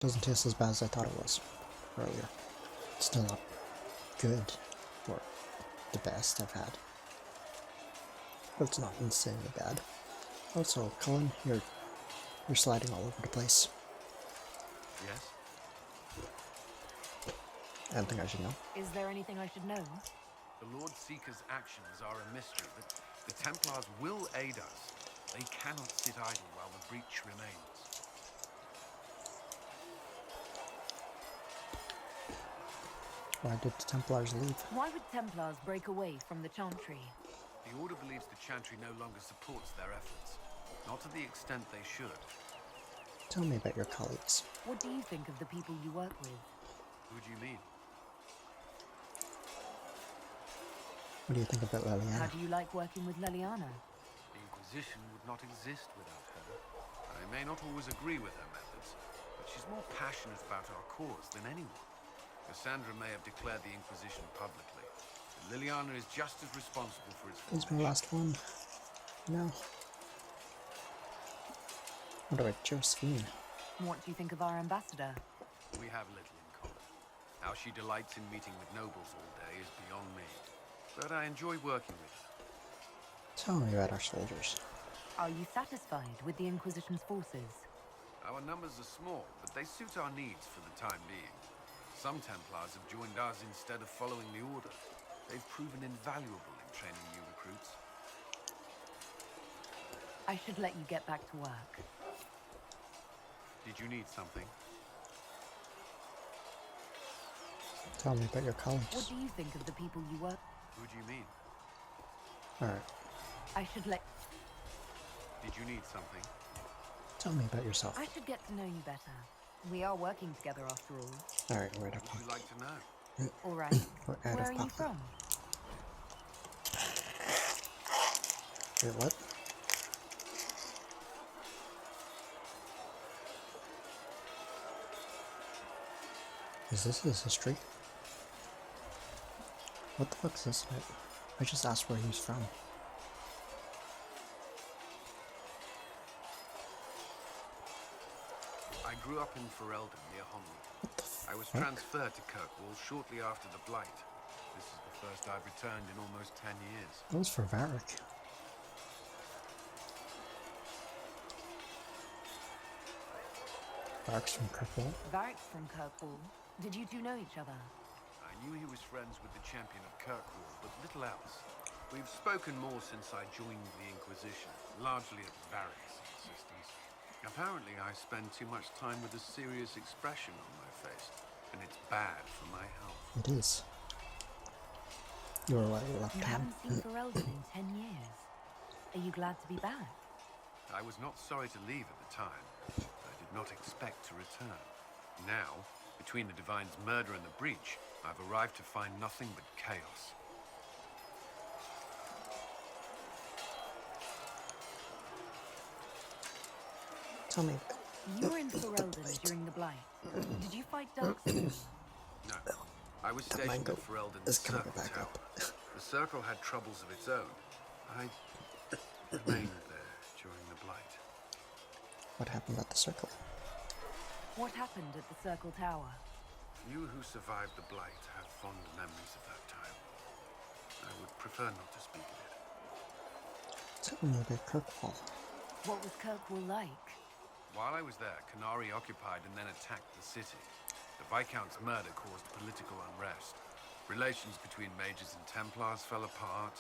Doesn't taste as bad as I thought it was earlier. It's still not good or the best I've had, but it's not insanely bad. Also, Cullen, you're sliding all over the place. Yes? Anything I should know? Is there anything I should know? The Lord Seeker's actions are a mystery, but the Templars will aid us. They cannot sit idle while the breach remains. Why did the Templars leave? Why would Templars break away from the Chantry? The Order believes the Chantry no longer supports their efforts. Not to the extent they should. Tell me about your colleagues. What do you think of the people you work with? Who do you mean? What do you think about How Liliana? do you like working with Liliana? The Inquisition would not exist without her. I may not always agree with her methods, but she's more passionate about our cause than anyone. Cassandra may have declared the Inquisition publicly, but Liliana is just as responsible for its This is my formation. last one. No. What about Josephine? What do you think of our ambassador? We have little in common. How she delights in meeting with nobles all day is beyond me. But I enjoy working with her. Tell me about our soldiers. Are you satisfied with the Inquisition's forces? Our numbers are small, but they suit our needs for the time being. Some Templars have joined us instead of following the Order. They've proven invaluable in training new recruits. I should let you get back to work. Did you need something? Tell me about your colleagues. What do you think of the people you work? Who do you mean? Alright. I should let... Did you need something? Tell me about yourself. I should get to know you better. We are working together after all. Alright, right up. Would you like to know? All right. We're out Where of are you pocket. from? Wait, what? Is this his history? What the fuck is this about? I just asked where he's from. I grew up in Ferelden near Honwood. What the fuck? I was transferred to Kirkwall shortly after the Blight. This is the first I've returned in almost 10 years. That was for Varric. Varric's from Kirkwall. Varric's from Kirkwall. Did you two know each other? I knew he was friends with the champion of Kirkwall, but little else. We've spoken more since I joined the Inquisition, largely at Varric's insistence. Apparently, I spend too much time with a serious expression on my face, and it's bad for my health. It is. You're right, left You hand. haven't seen Ferelden in 10 years. Are you glad to be back? I was not sorry to leave at the time, but I did not expect to return. Now, between the Divine's murder and the breach, I've arrived to find nothing but chaos. Tell me. You were in Ferelden during the Blight. Did you fight Darkspawn? No, I was The stationed mango at Ferelden's is coming Circle back Tower. up. The Circle had troubles of its own. I remained there during the Blight. What happened at the circle? What happened at the Circle Tower? You who survived the Blight have fond memories of that time. I would prefer not to speak of it. Tell me about Kirkwall. What was Kirkwall like? While I was there, Canary occupied and then attacked the city. The Viscount's murder caused political unrest. Relations between mages and Templars fell apart.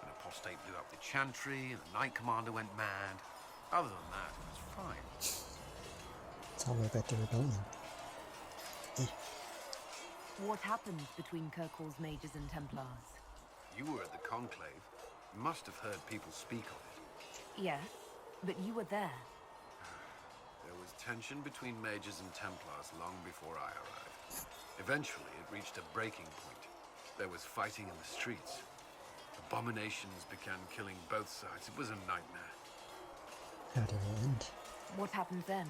An apostate blew up the Chantry, and the Knight Commander went mad. Other than that, it was fine. Tell me about the rebellion. What happened between Kirkwall's mages and Templars? You were at the Conclave. You must have heard people speak of it. Yes, but you were there. There was tension between mages and Templars long before I arrived. Eventually, it reached a breaking point. There was fighting in the streets. Abominations began killing both sides. It was a nightmare. How did it end? What happened then?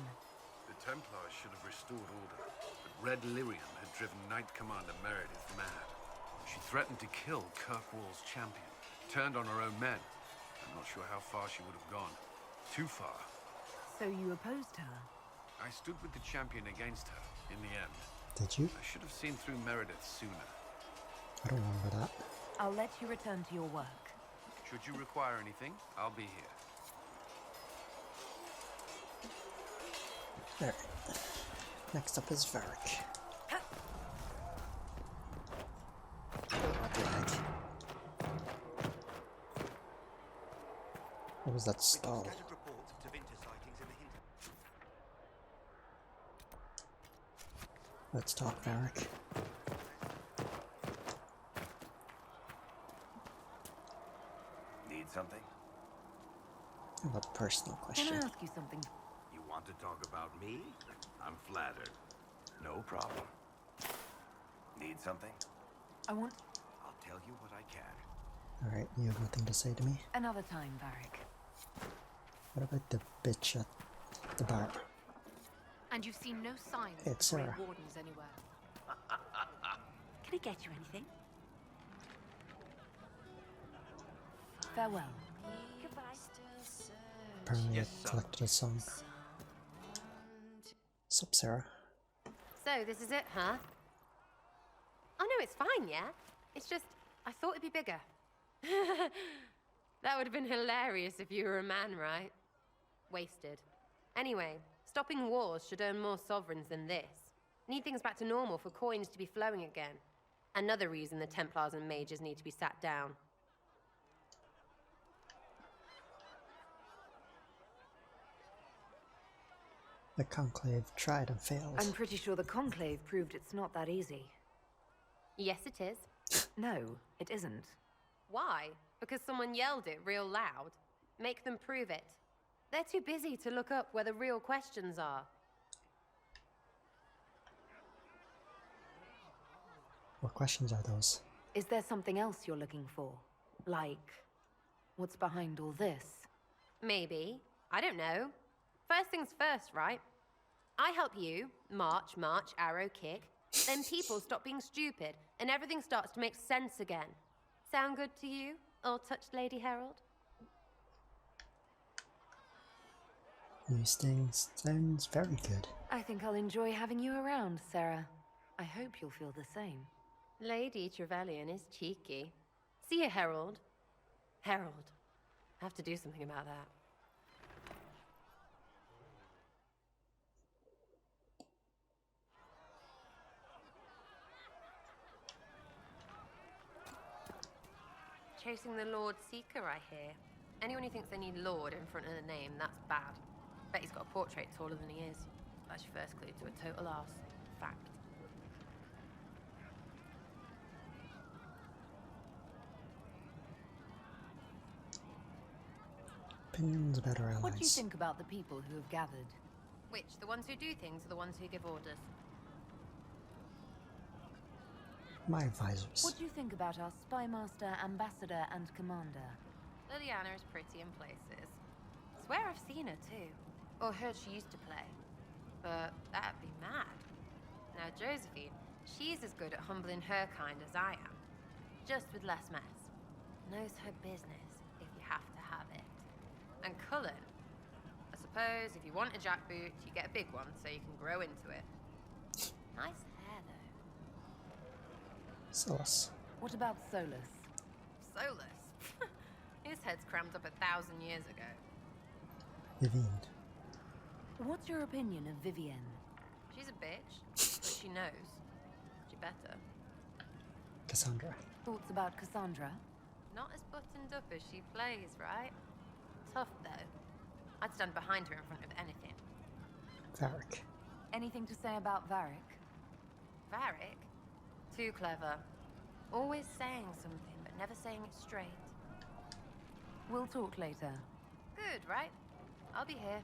The Templars should have restored order, but Red Lyrium had driven Knight Commander Meredith mad. She threatened to kill Kirkwall's champion, turned on her own men. I'm not sure how far she would have gone. Too far. So you opposed her? I stood with the champion against her in the end. Did you? I should have seen through Meredith sooner. I don't remember that. I'll let you return to your work. Should you require anything, I'll be here. Alright. Next up is Varric. What the heck? What was that stall? Let's talk, Varric. Need something? I have a personal Can question. I ask you something? You want to talk about me? I'm flattered. No problem. Need something? I want I'll tell you what I can. Alright, you have nothing to say to me? another time, Varric. What about the bitch at the bar? And you've seen no signs It's of Grey her. Wardens anywhere. Can I get you anything? Farewell. Apparently Yes, I sir. collected a song. Sup, Sarah? So, this is it, huh? Oh no, it's fine, yeah? It's just, I thought it'd be bigger. That would have been hilarious if you were a man, right? Wasted. Anyway, stopping wars should earn more sovereigns than this. Need things back to normal for coins to be flowing again. Another reason the Templars and mages need to be sat down. The Conclave tried and failed. I'm pretty sure the Conclave proved it's not that easy. Yes, it is. No, it isn't. Why? Because someone yelled it real loud? Make them prove it. They're too busy to look up where the real questions are. What questions are those? Is there something else you're looking for? Like, what's behind all this? Maybe. I don't know. First things first, right? I help you, march, arrow, kick. Then people stop being stupid, and everything starts to make sense again. Sound good to you, old-touched Lady Herald? These things sounds very good. I think I'll enjoy having you around, Sarah. I hope you'll feel the same. Lady Trevelyan is cheeky. See you, Herald. Herald. I have to do something about that. Chasing the Lord Seeker, I hear. Anyone who thinks they need Lord in front of the name, that's bad. Bet he's got a portrait taller than he is. That's your first clue to a total arse. Fact. Opinions about our allies. What do you think about the people who have gathered? Which, the ones who do things or the ones who give orders? My advisors. What do you think about our spymaster, ambassador, and commander? Liliana is pretty in places. Swear I've seen her too. Or heard she used to play. But that'd be mad. Now Josephine, she's as good at humbling her kind as I am. Just with less mess. Knows her business, if you have to have it. And Cullen, I suppose if you want a jackboot, you get a big one so you can grow into it. Nice hair though. Solus. What about Solus? Solus. His head's crammed up 1,000 years ago. Vivian. What's your opinion of Vivienne? She's a bitch, but she knows. She better. Cassandra. Thoughts about Cassandra? Not as buttoned up as she plays, right? Tough, though. I'd stand behind her in front of anything. Varric. Anything to say about Varric? Varric? Too clever. Always saying something, but never saying it straight. We'll talk later. Good, right? I'll be here.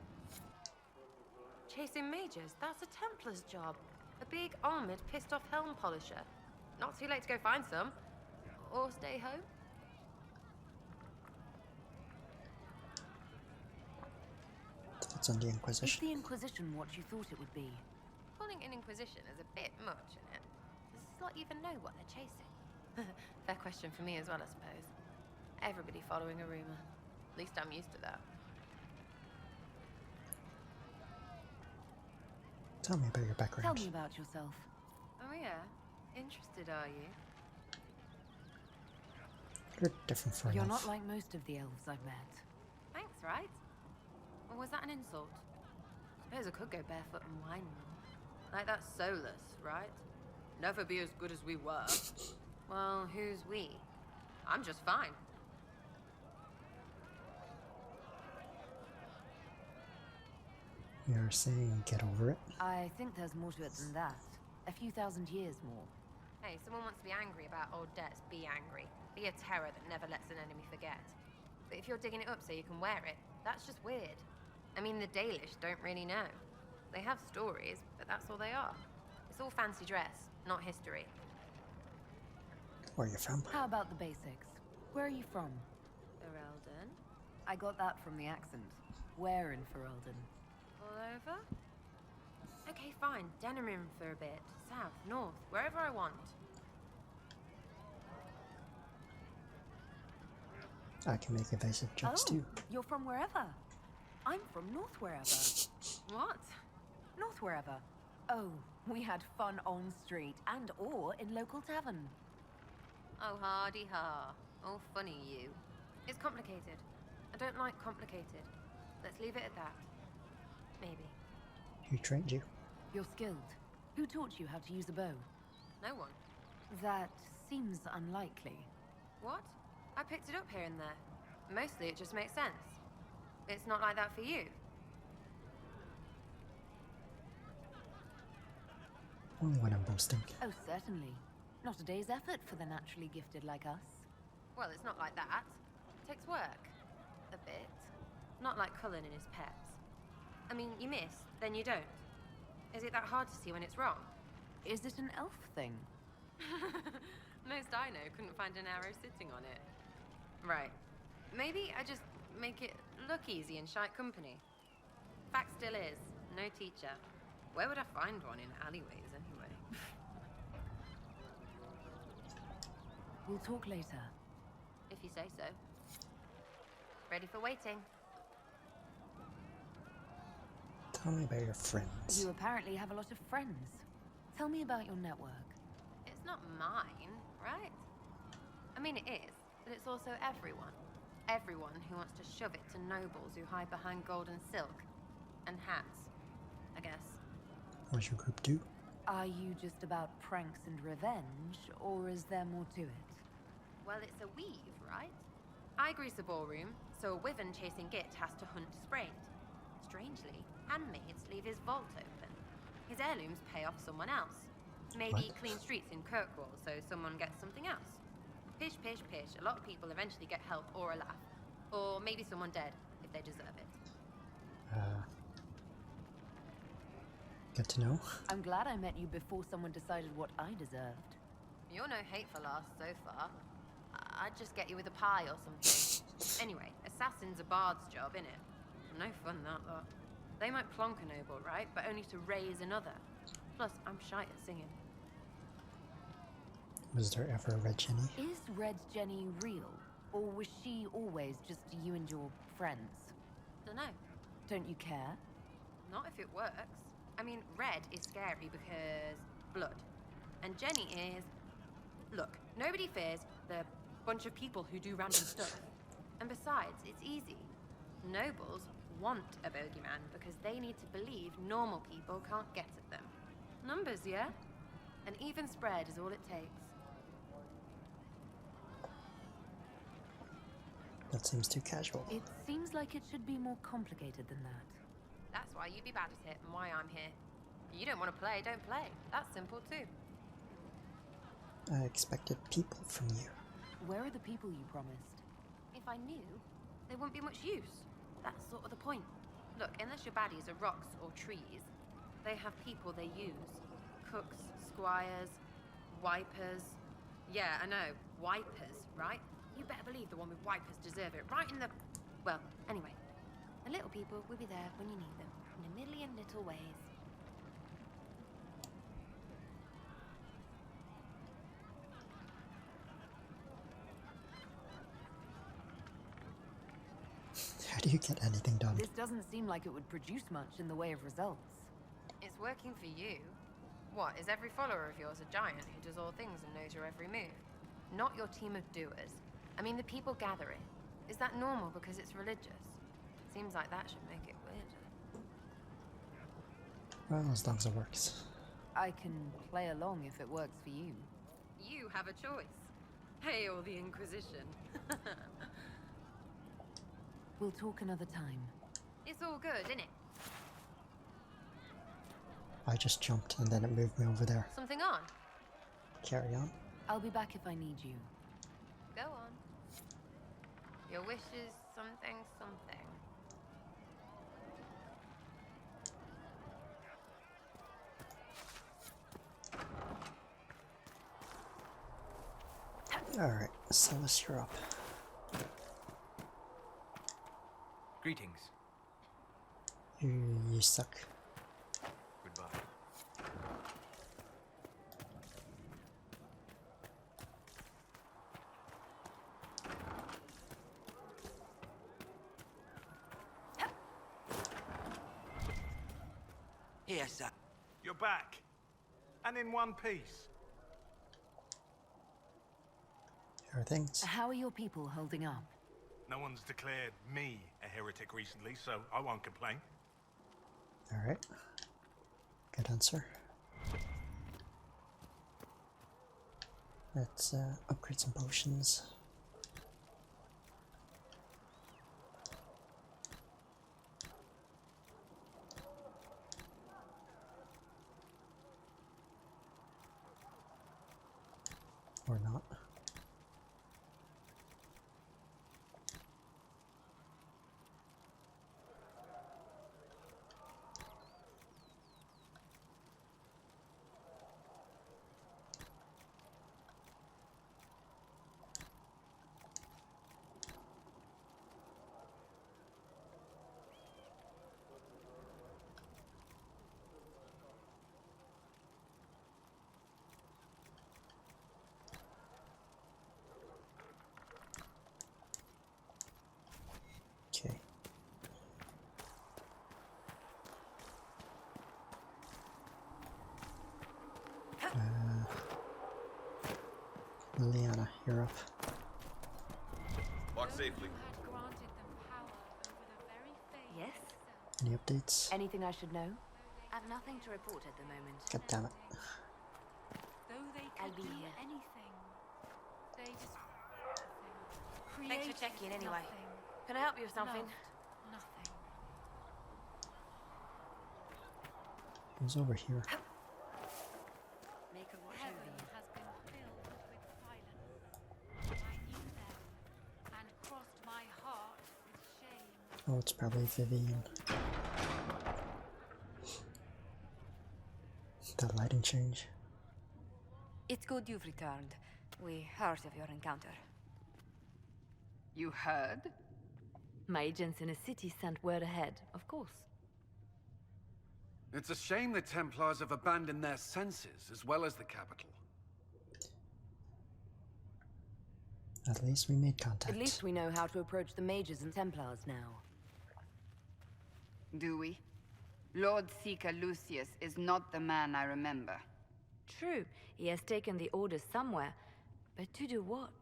Chasing mages, that's a Templar's job. A big, armored, pissed-off helm polisher. Not too late to go find some. Or stay home. Thoughts on the Is Inquisition? the Inquisition what you thought it would be? Calling an Inquisition is a bit much, isn't it? Does this lot even know what they're chasing? Fair question for me as well, I suppose. Everybody following a rumor. At least I'm used to that. Tell me about your Tell background. me about yourself. Oh yeah? Interested, are you? You're different for You're enough. not like most of the elves I've met. Thanks, right? Or was that an insult? Suppose I could go barefoot and whine more. Like that's soulless, right? Never be as good as we were. Well, who's we? I'm just fine. You're saying get over it? I think there's more to it than that. A few thousand years more. Hey, someone wants to be angry about old debts, be angry. Be a terror that never lets an enemy forget. But if you're digging it up so you can wear it, that's just weird. I mean, the Dalish don't really know. They have stories, but that's all they are. It's all fancy dress, not history. Where are you from? How about the basics? Where are you from? Ferelden? I got that from the accent. Where in Ferelden? All over? Okay, fine. Denerim for a bit. South, north, wherever I want. I can make evasive jumps Oh, too. you're from wherever. I'm from North wherever. What? North wherever. Oh, we had fun on street and or in local tavern. Oh, hardy ha. Oh, funny you. It's complicated. I don't like complicated. Let's leave it at that. Maybe. Who trained you? You're skilled. Who taught you how to use a bow? No one. That seems unlikely. What? I picked it up here and there. Mostly it just makes sense. It's not like that for you. Only when I'm boasting. Oh, certainly. Not a day's effort for the naturally gifted like us. Well, it's not like that. It takes work. A bit. Not like Cullen and his pets. I mean, you miss, then you don't. Is it that hard to see when it's wrong? Is it an elf thing? Most I know couldn't find an arrow sitting on it. Right. Maybe I just make it look easy in shite company. Fact still is, no teacher. Where would I find one in alleyways anyway? We'll talk later. If you say so. Ready for waiting. Tell me about your friends. You apparently have a lot of friends. Tell me about your network. It's not mine, right? I mean, it is, but it's also everyone. Everyone who wants to shove it to nobles who hide behind gold and silk. And hats, I guess. What does your group do? Are you just about pranks and revenge, or is there more to it? Well, it's a weave, right? I grease a ballroom, so a wyvern chasing Git has to hunt Spraint. Strangely, handmaids leave his vault open. His heirlooms pay off someone else. Maybe What? clean streets in Kirkwall so someone gets something else. Pish, pish, pish. A lot of people eventually get help or a laugh. Or maybe someone dead, if they deserve it. Good to know. I'm glad I met you before someone decided what I deserved. You're no hateful ass so far. I'd just get you with a pie or something. Anyway, assassin's a bard's job, innit? No fun, that lot. They might plonk a noble, right? But only to raise another. Plus, I'm shy at singing. Was there ever a Red Jenny? Is Red Jenny real? Or was she always just you and your friends? Dunno. Don't you care? Not if it works. I mean, red is scary because blood. And Jenny is... Look, nobody fears the bunch of people who do random stuff. And besides, it's easy. Nobles want a bogeyman because they need to believe normal people can't get at them. Numbers, yeah? An even spread is all it takes. That seems too casual. It seems like it should be more complicated than that. That's why you'd be bad at it and why I'm here. You don't want to play, don't play. That's simple too. I expected people from you. Where are the people you promised? If I knew, there wouldn't be much use. That's sort of the point. Look, unless your baddies are rocks or trees, they have people they use. Cooks, squires, wipers. Yeah, I know, wipers, right? You better believe the one with wipers deserve it, right in the... Well, anyway. The little people will be there when you need them, in a million little ways. How do you get anything done? This doesn't seem like it would produce much in the way of results. It's working for you. What, is every follower of yours a giant who does all things and knows your every move? Not your team of doers. I mean the people gathering. Is that normal because it's religious? Seems like that should make it weirder. Well, as long as it works. I can play along if it works for you. You have a choice. Hail the Inquisition. We'll talk another time. It's all good, isn't it? I just jumped and then it moved me over there. Something on? Carry on. I'll be back if I need you. Go on. Your wish is something, something. Alright, Silas, you're up. Greetings. You suck. Goodbye. Here, sir. You're back. And in one piece. Here are things. How are your people holding up? No one's declared me a heretic recently, so I won't complain. Alright. Good answer. Let's upgrade some potions. Or not. Okay. Liliana, you're up. Walk safely. Yes? Any updates? Anything I should know? I've nothing to report at the moment. God damn it. Though they could I'll be do here. anything, they just Thanks for created checking anyway. nothing. Can I help you with something? Loved nothing. It was over here. Make a watch Heaven has been filled with silence. I knew them and crossed my heart with shame. Oh, it's probably Vivian. That lighting change. It's good you've returned. We heard of your encounter. You heard? My agents in a city sent word ahead, of course. It's a shame the Templars have abandoned their senses, as well as the capital. At least we made contact. At least we know how to approach the mages and Templars now. Do we? Lord Seeker Lucius is not the man I remember. True, he has taken the orders somewhere, but to do what?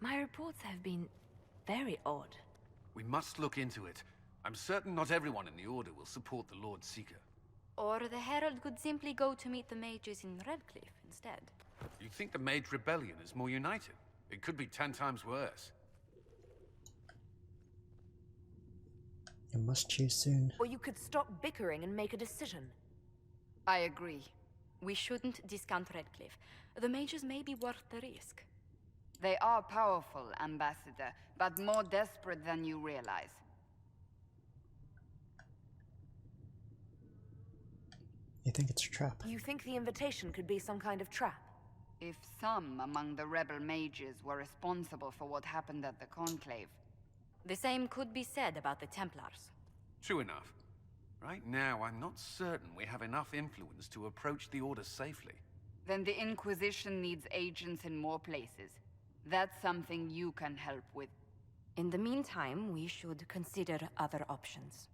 My reports have been very odd. We must look into it. I'm certain not everyone in the Order will support the Lord Seeker. Or the Herald could simply go to meet the mages in Redcliffe instead. You think the Mage Rebellion is more united? It could be 10 times worse. You must choose soon. Or you could stop bickering and make a decision. I agree. We shouldn't discount Redcliffe. The mages may be worth the risk. They are powerful, Ambassador, but more desperate than you realize. You think it's a trap? You think the invitation could be some kind of trap? If some among the rebel mages were responsible for what happened at the Conclave, The same could be said about the Templars. True enough. Right now, I'm not certain we have enough influence to approach the Order safely. then the Inquisition needs agents in more places. That's something you can help with. In the meantime, we should consider other options.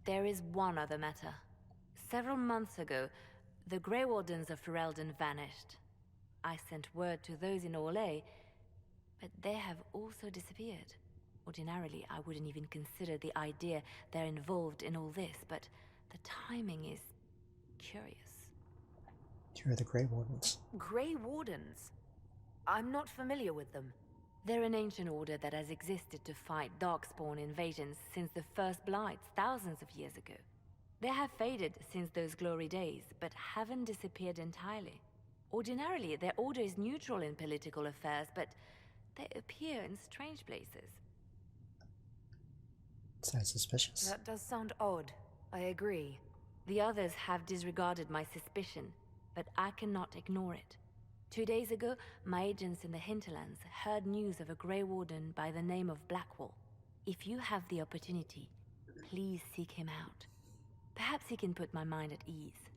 There is one other matter. Several months ago, the Grey Wardens of Ferelden vanished. I sent word to those in Orlais, but they have also disappeared. Ordinarily, I wouldn't even consider the idea they're involved in all this, but the timing is curious. You're the Grey Wardens. Grey Wardens? I'm not familiar with them. They're an ancient order that has existed to fight Darkspawn invasions since the first Blights thousands of years ago. They have faded since those glory days, but haven't disappeared entirely. Ordinarily, their order is neutral in political affairs, but they appear in strange places. Sounds suspicious. That does sound odd. I agree. The others have disregarded my suspicion, but I cannot ignore it. 2 days ago, my agents in the hinterlands heard news of a Grey Warden by the name of Blackwall. If you have the opportunity, please seek him out. Perhaps he can put my mind at ease.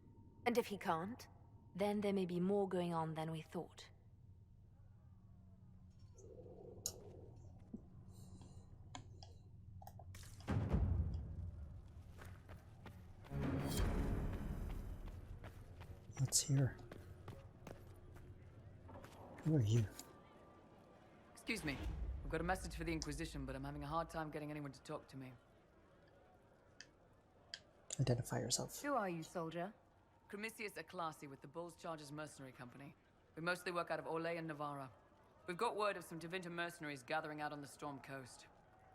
And if he can't? Then there may be more going on than we thought. What's here? Who are you? Excuse me. I've got a message for the Inquisition, but I'm having a hard time getting anyone to talk to me. Identify yourself. Who are you, soldier? Cremisius Aclasi with the Bulls Chargers Mercenary Company. We mostly work out of Orlais and Navarra. We've got word of some Tevinter mercenaries gathering out on the Storm Coast.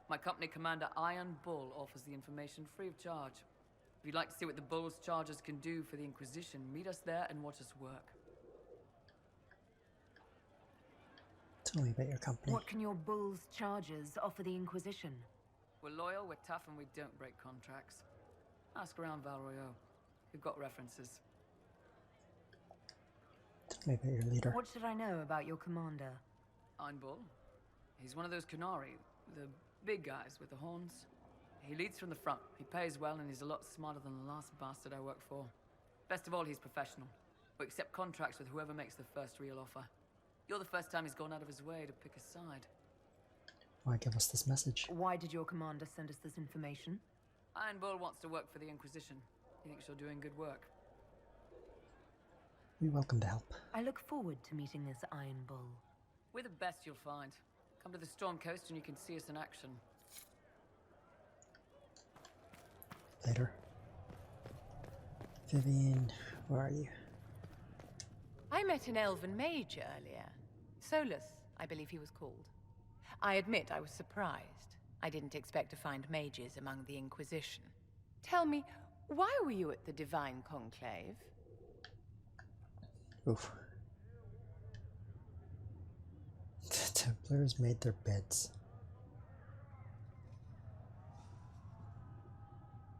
My company commander, Iron Bull, offers the information free of charge. If you'd like to see what the Bulls Chargers can do for the Inquisition, meet us there and watch us work. Tell me about your company. What can your Bulls Chargers offer the Inquisition? We're loyal, we're tough, and we don't break contracts. Ask around Val Royeaux. We've got references. Tell me about your leader. What should I know about your commander? Iron Bull. He's one of those Qunari, the big guys with the horns. He leads from the front. He pays well, and he's a lot smarter than the last bastard I worked for. Best of all, he's professional. We accept contracts with whoever makes the first real offer. You're the first time he's gone out of his way to pick a side. Why give us this message? Why did your commander send us this information? Iron Bull wants to work for the Inquisition. He thinks you're doing good work. You're welcome to help. I look forward to meeting this Iron Bull. We're the best you'll find. Come to the Storm Coast and you can see us in action. Later. Vivian, where are you? I met an elven mage earlier. Solus, I believe he was called. I admit I was surprised. I didn't expect to find mages among the Inquisition. Tell me, why were you at the Divine Conclave? Oof. The Templars made their beds.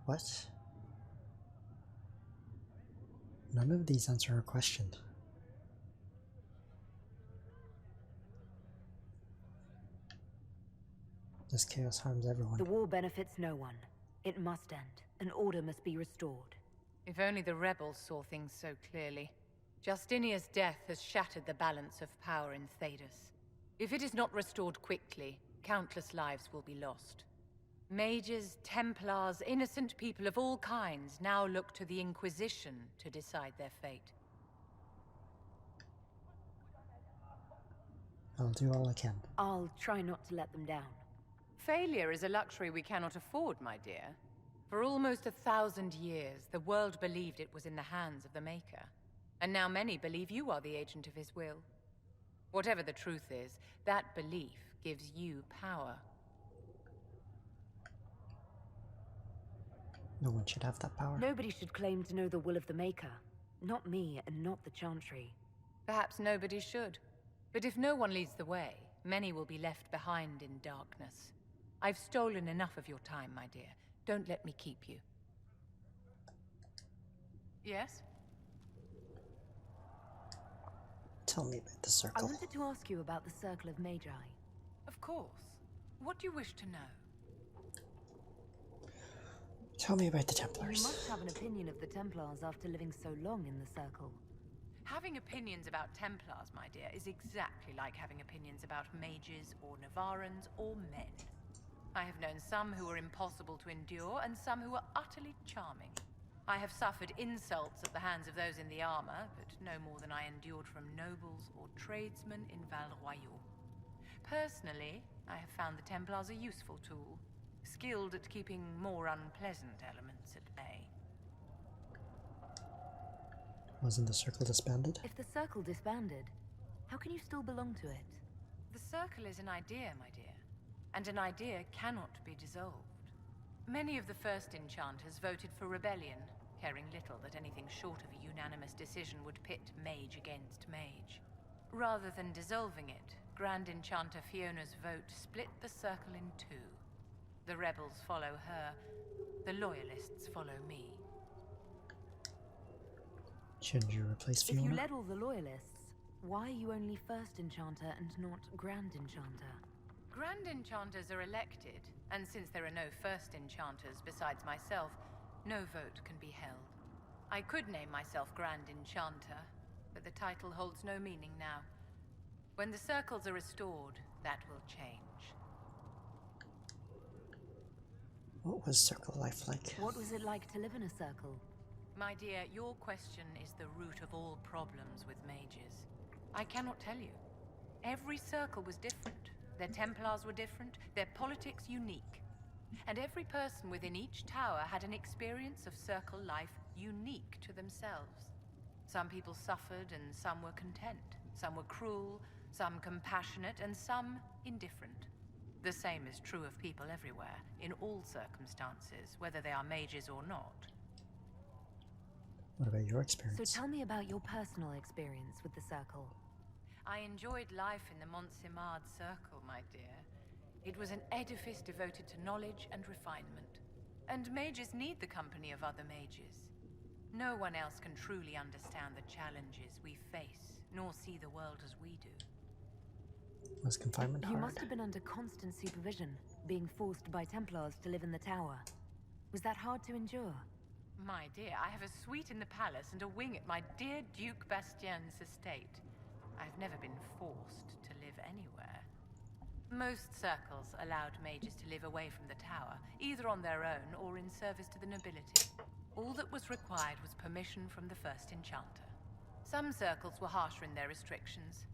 What? None of these answer a question. This chaos harms everyone. The war benefits no one. It must end, and order must be restored. If only the rebels saw things so clearly. Justinia's death has shattered the balance of power in Thedas. If it is not restored quickly, countless lives will be lost. Mages, Templars, innocent people of all kinds now look to the Inquisition to decide their fate. I'll do all I can. I'll try not to let them down. Failure is a luxury we cannot afford, my dear. For almost 1,000 years, the world believed it was in the hands of the Maker. And now many believe you are the agent of his will. Whatever the truth is, that belief gives you power. No one should have that power. Nobody should claim to know the will of the Maker. Not me, and not the Chantry. Perhaps nobody should. But if no one leads the way, many will be left behind in darkness. I've stolen enough of your time, my dear. Don't let me keep you. Yes? Tell me about the I circle. wanted to ask you about the Circle of Magi. Of course. What do you wish to know? Tell me about the You Templars. must have an opinion of the Templars after living so long in the Circle. Having opinions about Templars, my dear, is exactly like having opinions about mages or Navarrans or men. I have known some who were impossible to endure, and some who were utterly charming. I have suffered insults at the hands of those in the armor, but no more than I endured from nobles or tradesmen in Val Royaux. Personally, I have found the Templars a useful tool, skilled at keeping more unpleasant elements at bay. Wasn't the circle disbanded? If the circle disbanded, how can you still belong to it? The circle is an idea, my dear, and an idea cannot be dissolved. Many of the first enchanters voted for rebellion, caring little that anything short of a unanimous decision would pit mage against mage. Rather than dissolving it, Grand Enchanter Fiona's vote split the circle in two. The rebels follow her, the loyalists follow me. Shouldn't you replace Fiona? If you led all the loyalists, why are you only First Enchanter and not Grand Enchanter? Grand Enchanters are elected, and since there are no First Enchanters besides myself, no vote can be held. I could name myself Grand Enchanter, but the title holds no meaning now. When the circles are restored, that will change. What was circle life like? What was it like to live in a circle? My dear, your question is the root of all problems with mages. I cannot tell you. Every circle was different. Their Templars were different, their politics unique. And every person within each tower had an experience of circle life unique to themselves. Some people suffered and some were content. Some were cruel, some compassionate, and some indifferent. The same is true of people everywhere, in all circumstances, whether they are mages or not. What about your experience? So tell me about your personal experience with the circle. I enjoyed life in the Montsimard Circle, my dear. It was an edifice devoted to knowledge and refinement. And mages need the company of other mages. No one else can truly understand the challenges we face, nor see the world as we do. Was confinement hard? You must have been under constant supervision, being forced by Templars to live in the tower. Was that hard to endure? My dear, I have a suite in the palace and a wing at my dear Duke Bastien's estate. I've never been forced to live anywhere. Most circles allowed mages to live away from the tower, either on their own or in service to the nobility. All that was required was permission from the First Enchanter. Some circles were harsher in their restrictions.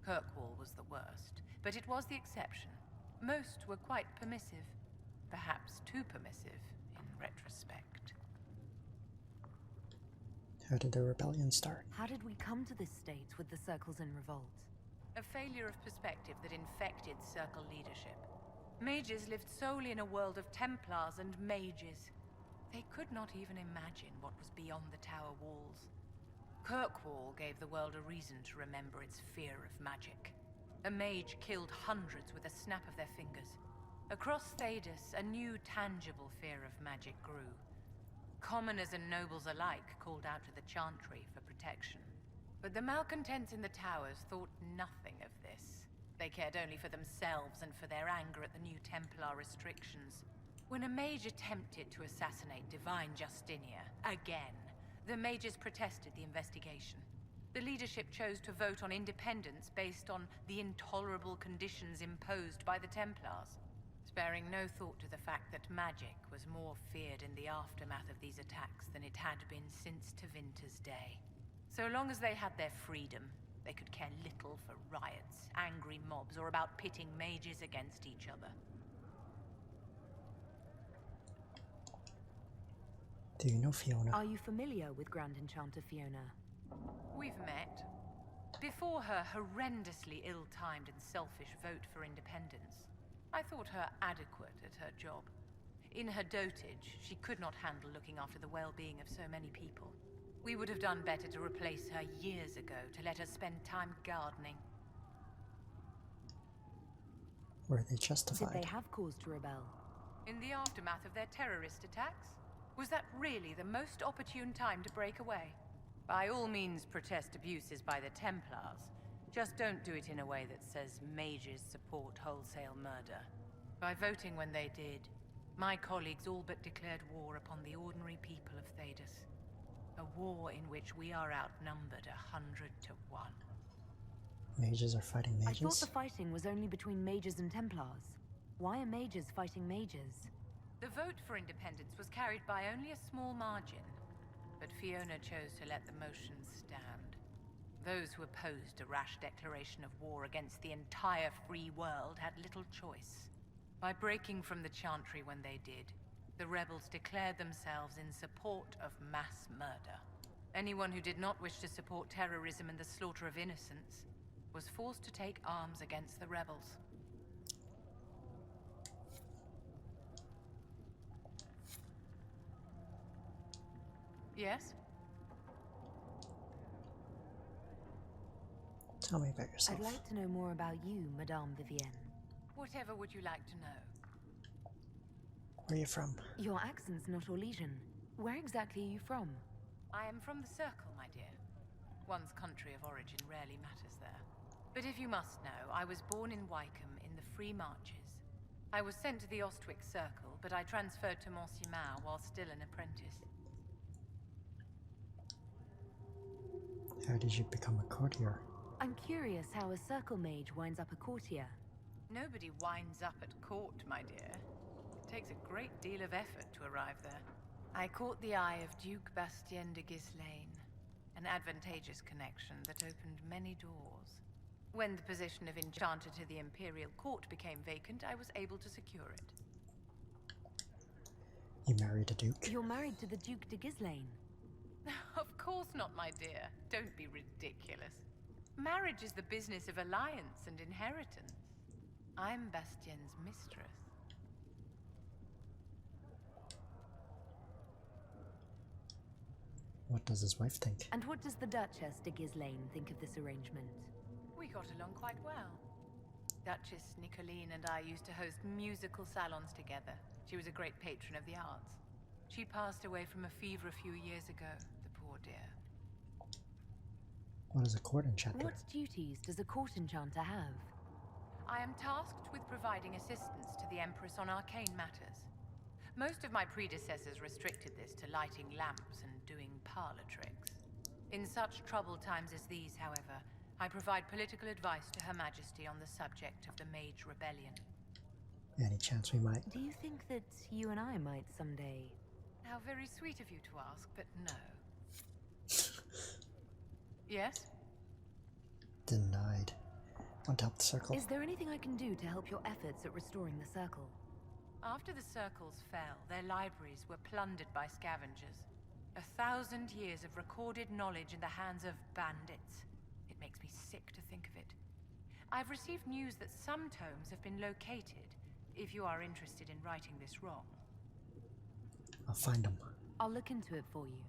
Kirkwall was the worst, but it was the exception. Most were quite permissive, perhaps too permissive in retrospect. How did the rebellion start? How did we come to this state with the circles in revolt? A failure of perspective that infected circle leadership. Mages lived solely in a world of Templars and mages. They could not even imagine what was beyond the tower walls. Kirkwall gave the world a reason to remember its fear of magic. A mage killed hundreds with a snap of their fingers. Across Thedas, a new tangible fear of magic grew. Commoners and nobles alike called out to the Chantry for protection. But the malcontents in the towers thought nothing of this. They cared only for themselves and for their anger at the new Templar restrictions. When a mage attempted to assassinate Divine Justinia, again, the mages protested the investigation. The leadership chose to vote on independence based on the intolerable conditions imposed by the Templars, sparing no thought to the fact that magic was more feared in the aftermath of these attacks than it had been since Tevinter's day. So long as they had their freedom, they could care little for riots, angry mobs, or about pitting mages against each other. Do you know Fiona? Are you familiar with Grand Enchanter Fiona? We've met. Before her horrendously ill-timed and selfish vote for independence, I thought her adequate at her job. In her dotage, she could not handle looking after the well-being of so many people. We would have done better to replace her years ago, to let her spend time gardening. Were they justified? Did they have cause to rebel? In the aftermath of their terrorist attacks? Was that really the most opportune time to break away? By all means protest abuses by the Templars. Just don't do it in a way that says mages support wholesale murder. By voting when they did, my colleagues all but declared war upon the ordinary people of Thedas. A war in which we are outnumbered 100 to 1. Mages are fighting mages? I thought the fighting was only between mages and Templars. Why are mages fighting mages? The vote for independence was carried by only a small margin, but Fiona chose to let the motion stand. Those who opposed a rash declaration of war against the entire free world had little choice. By breaking from the Chantry when they did, the rebels declared themselves in support of mass murder. Anyone who did not wish to support terrorism and the slaughter of innocents was forced to take arms against the rebels. Yes? Tell me about yourself. I'd like to know more about you, Madame Vivienne. Whatever would you like to know? Where are you from? Your accent's not Orlesian. Where exactly are you from? I am from the Circle, my dear. One's country of origin rarely matters there. But if you must know, I was born in Wycombe in the Free Marches. I was sent to the Ostwick Circle, but I transferred to Monsignor while still an apprentice. How did you become a courtier? I'm curious how a circle mage winds up a courtier. Nobody winds up at court, my dear. It takes a great deal of effort to arrive there. I caught the eye of Duke Bastien de Ghislaine, an advantageous connection that opened many doors. When the position of Enchanter to the Imperial Court became vacant, I was able to secure it. You married a duke? You're married to the Duke de Ghislaine. Of course not, my dear. Don't be ridiculous. Marriage is the business of alliance and inheritance. I'm Bastien's mistress. What does his wife think? And what does the Duchess de Ghislaine think of this arrangement? We got along quite well. Duchess Nicoline and I used to host musical salons together. She was a great patron of the arts. She passed away from a fever a few years ago, the poor dear. What is a court enchanter? What duties does a court enchanter have? I am tasked with providing assistance to the Empress on arcane matters. Most of my predecessors restricted this to lighting lamps and doing parlor tricks. In such troubled times as these, however, I provide political advice to Her Majesty on the subject of the Mage Rebellion. Any chance we might? Do you think that you and I might someday... How very sweet of you to ask, but no. Yes? Denied. Want to help the circle? Is there anything I can do to help your efforts at restoring the circle? After the circles fell, their libraries were plundered by scavengers. 1,000 years of recorded knowledge in the hands of bandits. It makes me sick to think of it. I've received news that some tomes have been located, if you are interested in righting this wrong. I'll find them. I'll look into it for you.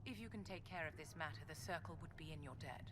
If you can take care of this matter, the circle would be in your debt.